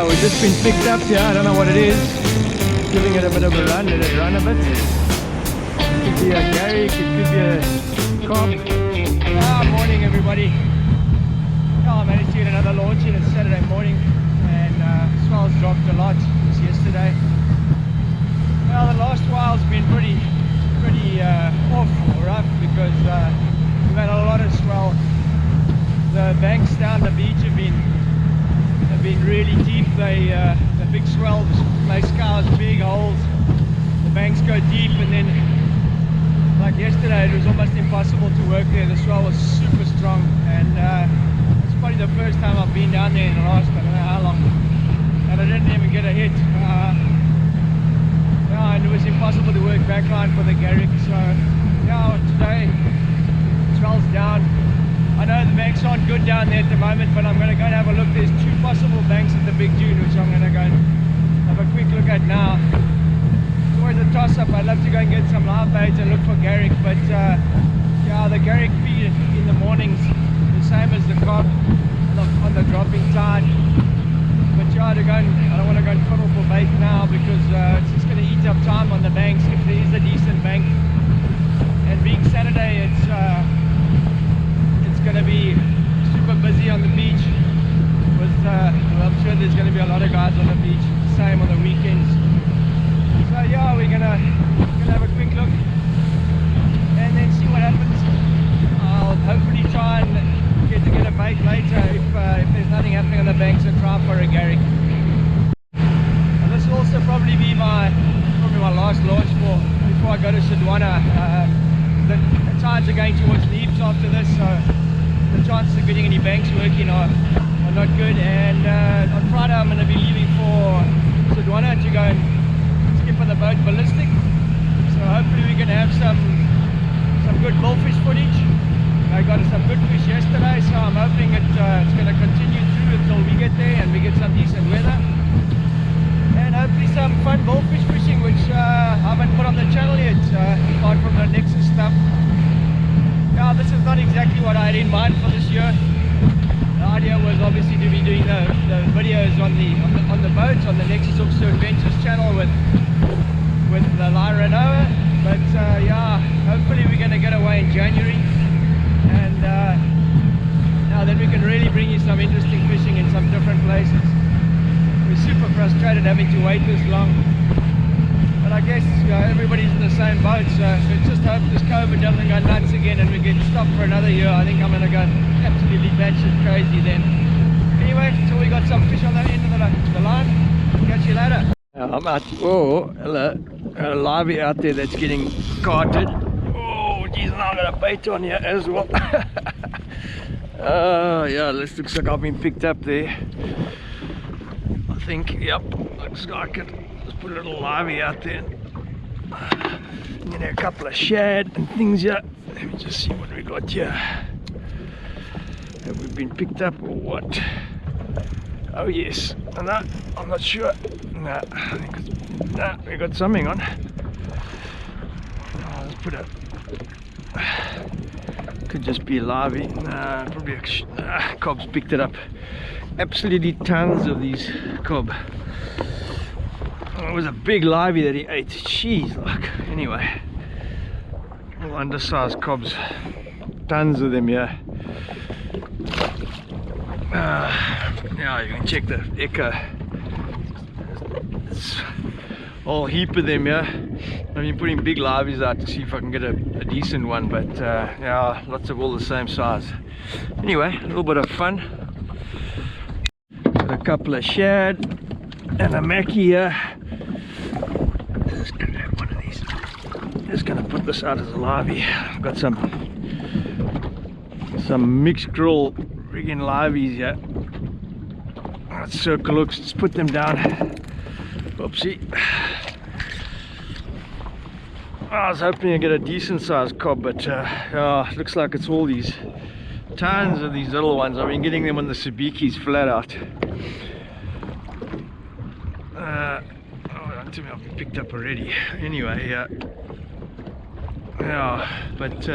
we've just been picked up here. I don't know what it is. Giving it a bit of a run. Let it run a bit. It could be a Garrick, it could be a Kob. Morning everybody. I managed to get another launch in. It's Saturday morning and swell's dropped a lot since yesterday. Well, the last while's been pretty off or rough because we've had a lot of swell. The banks down the beach have been really deep. The big swells make scours big holes. The banks go deep, and then like yesterday it was almost impossible to work there. The swell was super strong, and it's probably the first time I've been down there in the last, I don't know how long, and I didn't even get a hit. And it was impossible to work backline for the Garrick. So yeah, today swell's down. I know the banks aren't good down there at the moment, but I'm going to go and have a look. There's two possible banks at the Big Dune, which I'm going to go and have a quick look at now. It's always a toss-up. I'd love to go and get some live baits and look for Garrick, but yeah, the Garrick feed in the mornings the same as the Kob on the dropping tide. But yeah, I don't want to go and fiddle for bait now because it's just going to eat up time on the banks if there is a decent bank. And being Saturday, it's going to be super busy on the beach with well, I'm sure there's going to be a lot of guys on the beach, same on the weekends. So yeah, we're gonna have a quick look and then see what happens. I'll hopefully try and get a bait later if there's nothing happening on the banks, and try for a Garrick. And this will also probably be my last launch before I go to Sodwana. The tides are going towards Leaps after this, so the chances of getting any banks working are not good. And on Friday I'm going to be leaving for Sodwana to go and skip on the boat ballistic, so hopefully we can have some good bullfish footage. I got some good fish yesterday, so I'm hoping it's going to continue through until we get there and we get some decent weather, and hopefully some fun bullfish fishing, which I haven't put on the channel yet, apart from the Nexus stuff. Now, this is not exactly what I had in mind for this year. The idea was obviously to be doing the videos on the boats on the Nexus Offshore Adventures channel with the Lyra Noah. But yeah, hopefully we're going to get away in January, and now then we can really bring you some interesting fishing in some different places. We're super frustrated having to wait this long, but I guess everybody's in the same boat, so let's just hope this COVID doesn't go nuts again and we get stopped for another year. I think I'm going to go absolutely batshit crazy then. Anyway, so we got some fish on that end of the line. Catch you later. I'm out. Oh, hello. A livey out there that's getting carted. Oh, geez, now I got a bait on here as well. Yeah, this looks like I've been picked up there. I think, yep, looks like it. Let's put a little livey out there. And then a couple of shad and things here. Let me just see what we got here. Have we been picked up or what? Oh yes. No, I'm not sure. No, I think it's, no, we got something on. Oh, let's put a. Could just be a livey. No, probably a Kob's picked it up. Absolutely tons of these Kob. It was a big livey that he ate. Jeez, look. Anyway, all undersized Kobs, tons of them here. Yeah, you can check the echo. It's a whole heap of them here. I've been putting big liveys out to see if I can get a decent one, but yeah, lots of all the same size. Anyway, a little bit of fun. Got a couple of shad and a mackie here. Just gonna have one of these. Just gonna put this out as a livey. I've got some mixed grill friggin' liveys here. Let's circle hooks. Let's put them down. Oopsie. I was hoping to get a decent sized Kob, but looks like it's all these tons of these little ones. I've been getting them on the sabikis flat out. To me, I've been picked up already. Anyway, yeah, but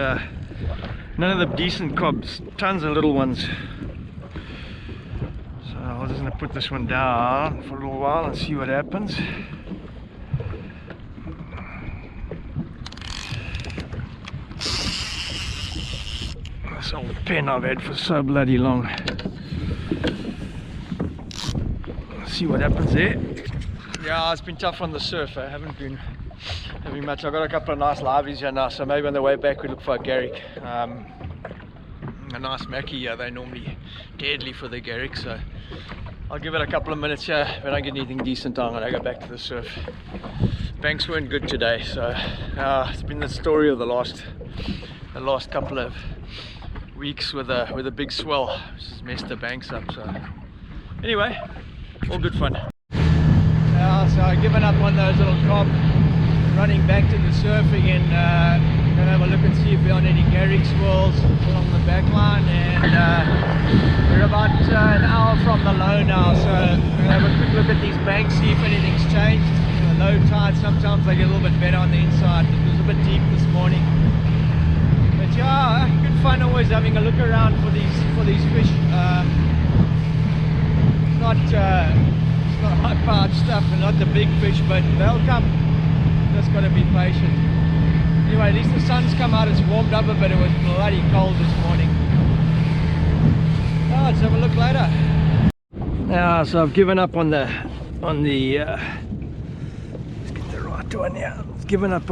none of the decent Kobs, tons of little ones. So I'm just going to put this one down for a little while and see what happens. This old pen I've had for so bloody long. Let's see what happens there. Yeah, it's been tough on the surf. I haven't been having much. I've got a couple of nice liveys here now, so maybe on the way back we look for a Garrick. A nice Mackie here. They're normally deadly for the Garrick, so I'll give it a couple of minutes here. If I don't get anything decent on, I'm gonna go back to the surf. Banks weren't good today, so it's been the story of the last couple of weeks with a big swell, which has messed the banks up. So anyway, all good fun. So I've given up on those little Kob, running back to the surf again. Gonna have a look and see if we're on any Garrick swells along the backline, and we're about an hour from the low now, so I'm gonna have a quick look at these banks, see if anything's changed. Low tide, sometimes they get a little bit better on the inside. It was a bit deep this morning, but yeah, good fun always having a look around for these fish. It's not high-powered stuff and not the big fish, but they'll come. Just got to be patient. Anyway, at least the sun's come out. It's warmed up a bit. It was bloody cold this morning. Oh, let's have a look later. Now, so I've given up on the let's get the right one here. I've given up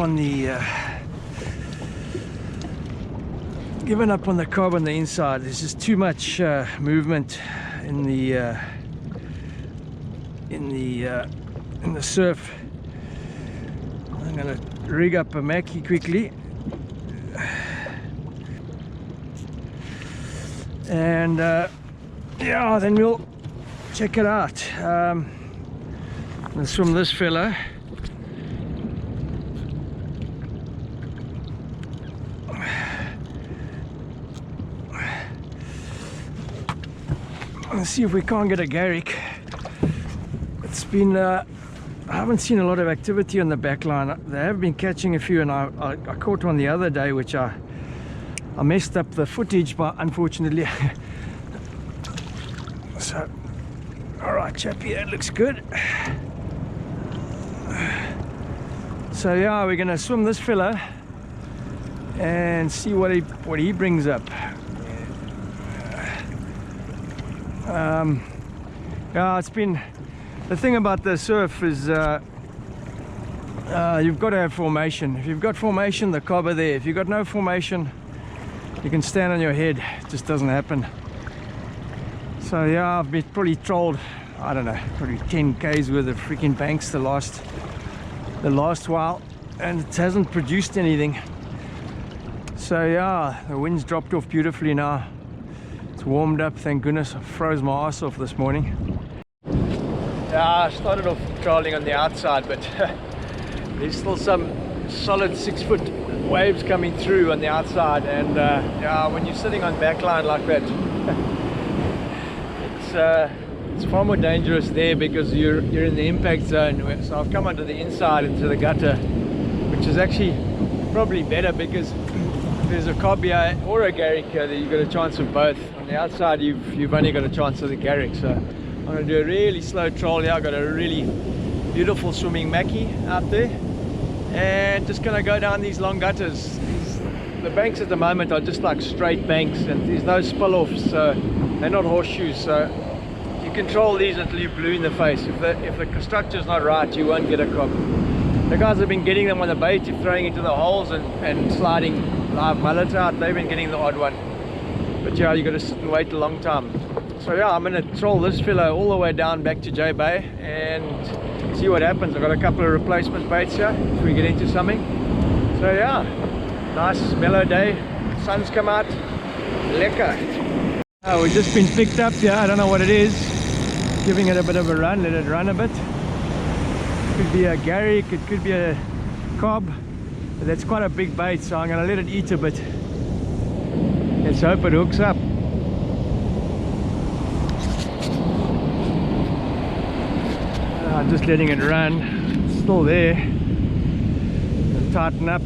on the Kob on the inside. There's just too much movement in the surf. I'm gonna rig up a Mackie quickly, and yeah, then we'll check it out. Let's swim this fella. Let's see if we can't get a Garrick. It's been I haven't seen a lot of activity on the backline. They have been catching a few, and I caught one the other day, which I messed up the footage, but unfortunately. So, all right, chappy, that looks good. So yeah, we're gonna swim this fella and see what he brings up. Yeah, it's been. The thing about the surf is you've got to have formation. If you've got formation, the Kob are there. If you've got no formation, you can stand on your head. It just doesn't happen. So yeah, I've been probably trolled, I don't know, probably 10 k's worth of freaking banks the last while, and it hasn't produced anything. So yeah, the wind's dropped off beautifully now. It's warmed up, thank goodness. I froze my ass off this morning. Yeah, I started off trolling on the outside, but there's still some solid 6-foot waves coming through on the outside, and yeah, when you're sitting on backline like that, it's far more dangerous there because you're in the impact zone. So I've come onto the inside into the gutter, which is actually probably better because if there's a Kob here or a Garrick here, you've got a chance of both. On the outside, you've only got a chance of the Garrick. So I'm going to do a really slow troll here. I've got a really beautiful swimming Mackie out there, and just going to go down these long gutters. The banks at the moment are just like straight banks, and there's no spill-offs, so they're not horseshoes. So you control these until you're blue in the face. If the structure's not right, you won't get a Kob. The guys have been getting them on the bait, throwing into the holes and sliding live mullets out. They've been getting the odd one. But yeah, you got to sit and wait a long time. So yeah, I'm going to troll this fella all the way down back to J Bay and see what happens. I've got a couple of replacement baits here if we get into something. So yeah, nice mellow day. Sun's come out. Lekker. We've just been picked up here. I don't know what it is. Giving it a bit of a run. Let it run a bit. Could be a Garrick, it could be a Kob. But that's quite a big bait, so I'm going to let it eat a bit. Let's hope it hooks up. I'm just letting it run. It's still there. It'll tighten up. I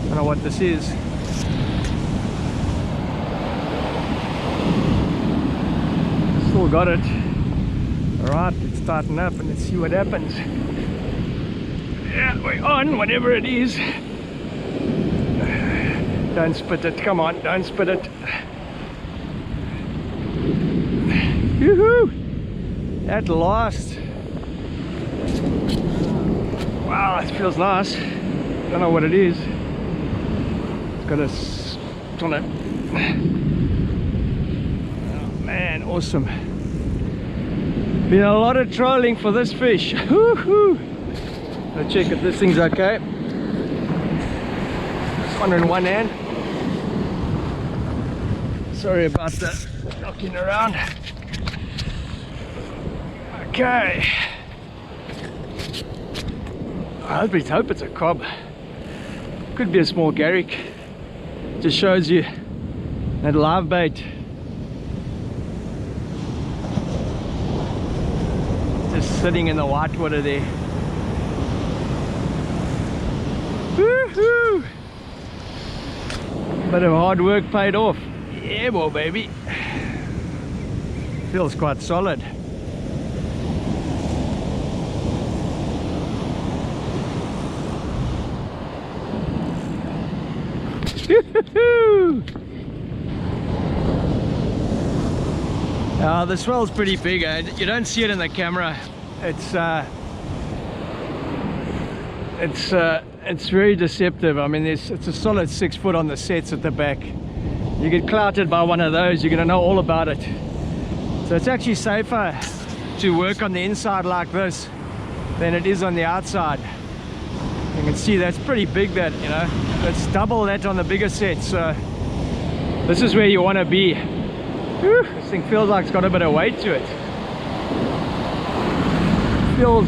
don't know what this is. Still got it. Alright, let's tighten up and let's see what happens. Yeah, we're on, whatever it is. Don't spit it, come on, don't spit it. Yoo-hoo! At last. Wow, it feels nice. Don't know what it is. It's got a ton of... Oh man, awesome. Been a lot of trolling for this fish. Woohoo! Let's check if this thing's okay. This one in one hand. Sorry about the knocking around. Okay. I hope it's a cob. Could be a small garrick. Just shows you that live bait. Just sitting in the white water there. Woohoo! Bit of hard work paid off. Yeah, well, baby. Feels quite solid. The swell's pretty big. You don't see it in the camera. It's very deceptive. I mean, it's a solid 6 foot on the sets at the back. You get clouted by one of those, you're gonna know all about it. So it's actually safer to work on the inside like this than it is on the outside. You can see that's pretty big, that, you know, it's double that on the bigger set. So this is where you want to be. Whew, this thing feels like it's got a bit of weight to it. Feels,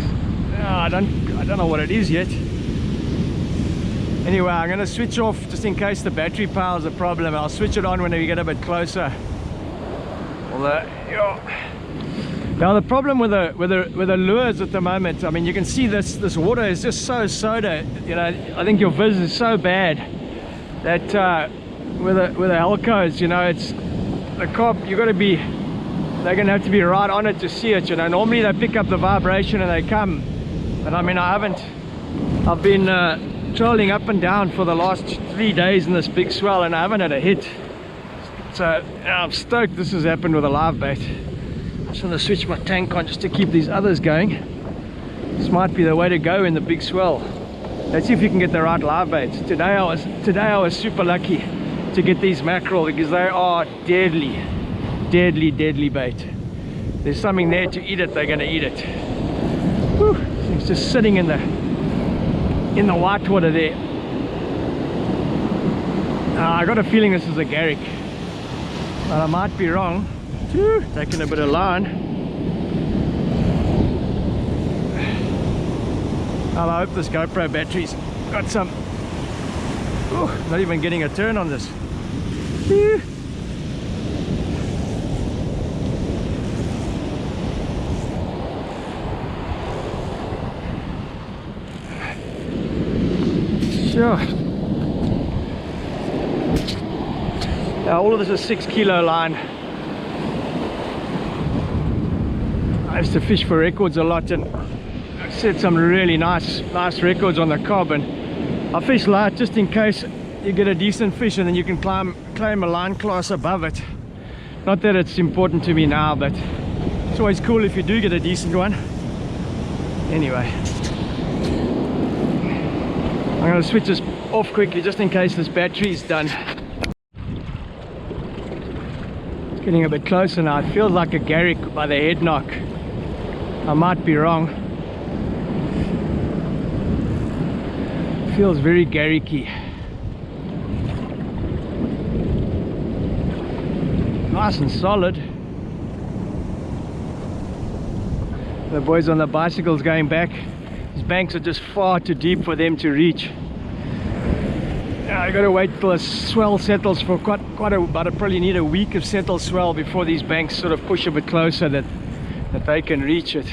I don't know what it is yet. Anyway, I'm going to switch off just in case the battery power is a problem. I'll switch it on when we get a bit closer. Although, now the problem with the lures at the moment, I mean, you can see this water is just so soda. You know, I think your viz is so bad that with the Helcos, you know, it's the Kob, you got to be, they're gonna have to be right on it to see it. You know, normally they pick up the vibration and they come, but I mean, I've been trolling up and down for the last 3 days in this big swell and I haven't had a hit. So I'm stoked this has happened with a live bait. I'm just going to switch my tank on just to keep these others going. This might be the way to go in the big swell. Let's see if you can get the right live baits. Today I was super lucky to get these mackerel because they are deadly bait. There's something there to eat it, they're going to eat it. Whew, it's just sitting in the white water there. I got a feeling this is a garrick, but I might be wrong. Taking a bit of line. Well, I hope this GoPro battery's got some. Not even getting a turn on this. Sure. Now all of this is 6 kilo line. I used to fish for records a lot and I set some really nice records on the Kob, and I fish light just in case you get a decent fish and then you can claim a line class above it. Not that it's important to me now, but it's always cool if you do get a decent one. Anyway, I'm going to switch this off quickly just in case this battery is done. It's getting a bit closer now. It feels like a garrick by the head knock. I might be wrong. It feels very garricky. Nice and solid. The boys on the bicycles going back. These banks are just far too deep for them to reach. I gotta wait till the swell settles for quite about. I probably need a week of settled swell before these banks sort of push a bit closer that they can reach it.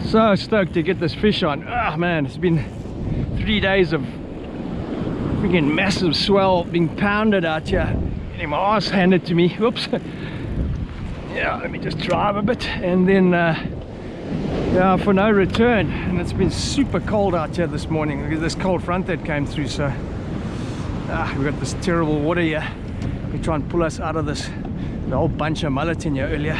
So stoked to get this fish on. Ah man, it's been 3 days of freaking massive swell being pounded out here. Getting my ass handed to me. Whoops. Yeah, let me just drive a bit, and then yeah, for no return. And it's been super cold out here this morning. Look at this cold front that came through. So we've got this terrible water here. We try and pull us out of this. The whole bunch of mullet in here earlier.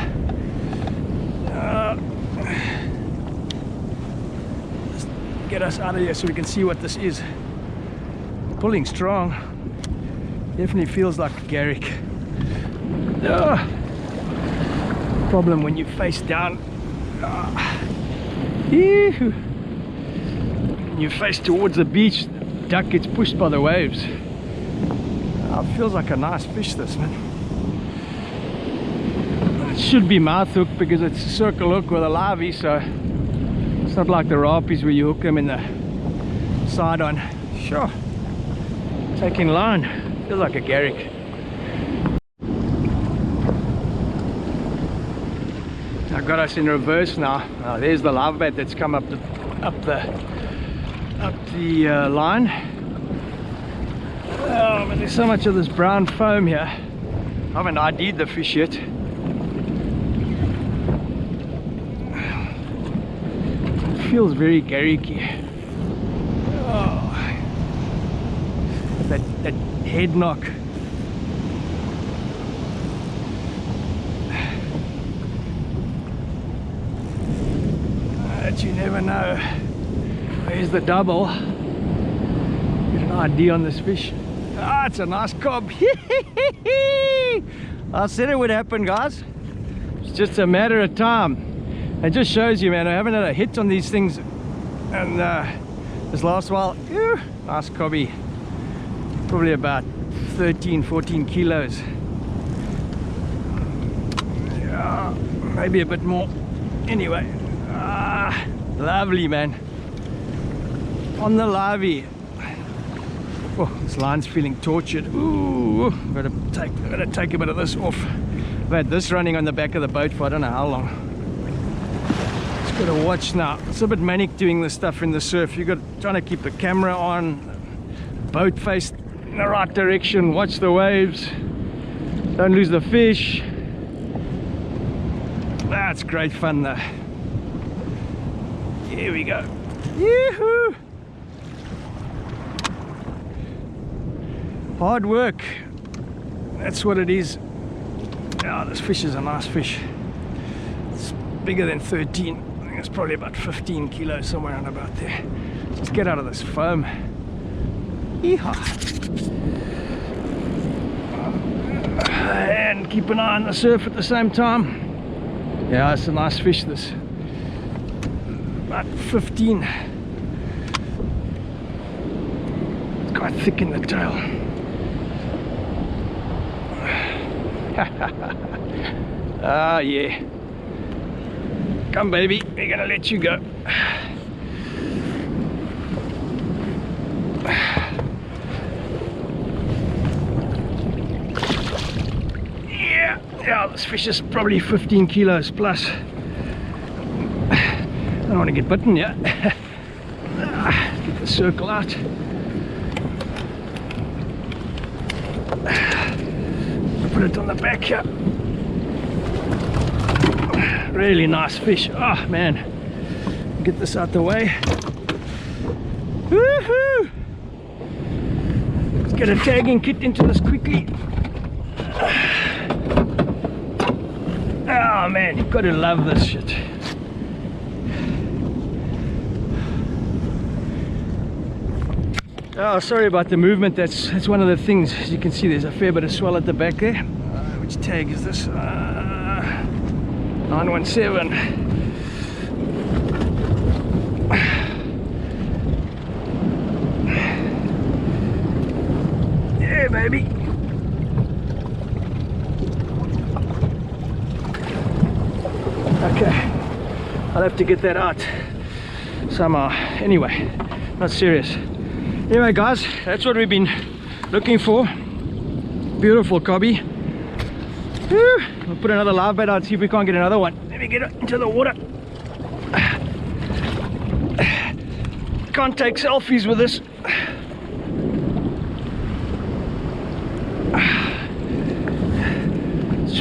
Just get us out of here so we can see what this is. Pulling strong. Definitely feels like a Garrick. Problem when you face down. When you face towards the beach, the duck gets pushed by the waves. It feels like a nice fish, this, man. It should be mouth hook because it's a circle hook with a livey, so it's not like the rapies where you hook them in the side on. Sure. Taking line. Feels like a Garrick. I've got us in reverse now. There's the live bait that's come up the line. Oh, but there's so much of this brown foam here. I haven't ID'd the fish yet. It feels very Garricky. Oh, that head knock. But you never know. There's the double. Get an ID on this fish. Ah, it's a nice cob. I said it would happen, guys. It's just a matter of time. It just shows you, man, I haven't had a hit on these things. And this last while, nice cobby. Probably about 13, 14 kilos. Yeah, maybe a bit more. Anyway, lovely, man. On the livey. Oh, this line's feeling tortured. Ooh, gotta take a bit of this off. I've had this running on the back of the boat for I don't know how long. Just gotta watch now. It's a bit manic doing this stuff in the surf. You got trying to keep the camera on, boat face in the right direction, watch the waves, don't lose the fish. That's great fun though. Here we go. Yoo-hoo! Hard work. That's what it is. Oh, this fish is a nice fish. It's bigger than 13. I think it's probably about 15 kilos, somewhere around about there. Let's get out of this foam. Yeehaw! And keep an eye on the surf at the same time. Yeah, it's a nice fish, this. About 15. It's quite thick in the tail. Ah, yeah. Come, baby, we're gonna let you go. Yeah, this fish is probably 15 kilos plus. I don't want to get bitten yet. Get the circle out. Put it on the back here. Really nice fish. Oh man, get this out the way. Woohoo! Let's get a tagging kit into this quickly. Oh man, you've got to love this shit. Oh, sorry about the movement. That's one of the things. As you can see, there's a fair bit of swell at the back there. Which tag is this? 917. Yeah, baby. Okay, I'll have to get that out somehow. Anyway, not serious. Anyway, guys, that's what we've been looking for. Beautiful cobby. We'll put another live bait out, see if we can't get another one. Let me get it into the water. Can't take selfies with this.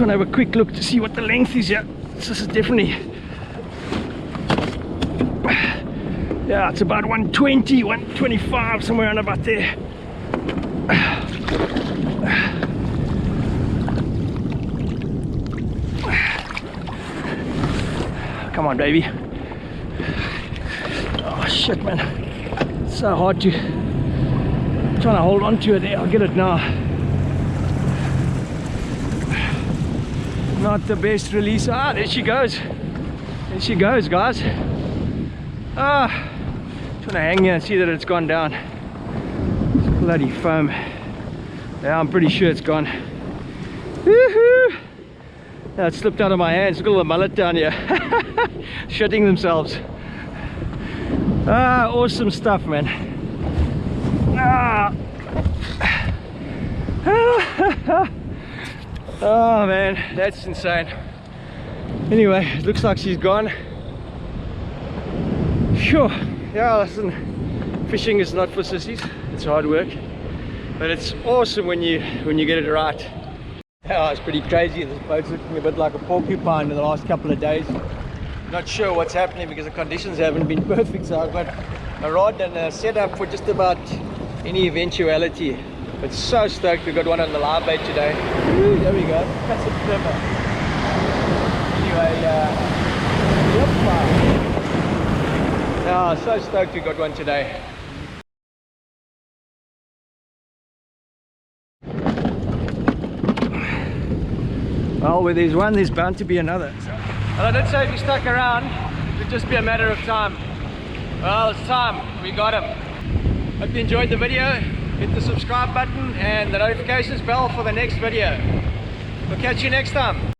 just want to have a quick look to see what the length is here. This is definitely, yeah, it's about 120, 125, somewhere around about there. Come on, baby. Oh shit, man, it's so hard to, I'm trying to hold on to it there. I'll get it now. Not the best release. Ah, there she goes. There she goes, guys. Ah, trying to hang here and see that it's gone down. It's bloody foam. Yeah, I'm pretty sure it's gone. Woohoo! Now it slipped out of my hands. Look at all the mullet down here. Shitting themselves. Ah, awesome stuff, man. Ah. Oh man, that's insane. Anyway, it looks like she's gone. Sure. Yeah, listen, fishing is not for sissies. It's hard work, but it's awesome when you get it right. Yeah, it's pretty crazy. This boat's looking a bit like a porcupine in the last couple of days. Not sure what's happening because the conditions haven't been perfect, so I've got a rod and a setup for just about any eventuality. But so stoked we got one on the live bait today. Woo, there we go. That's a flipper. Anyway, yep. Oh, so stoked we got one today. Well, where there's one, there's bound to be another. Well, I did say if you stuck around, it would just be a matter of time. Well, it's time. We got him. Hope you enjoyed the video. Hit the subscribe button and the notifications bell for the next video. We'll catch you next time.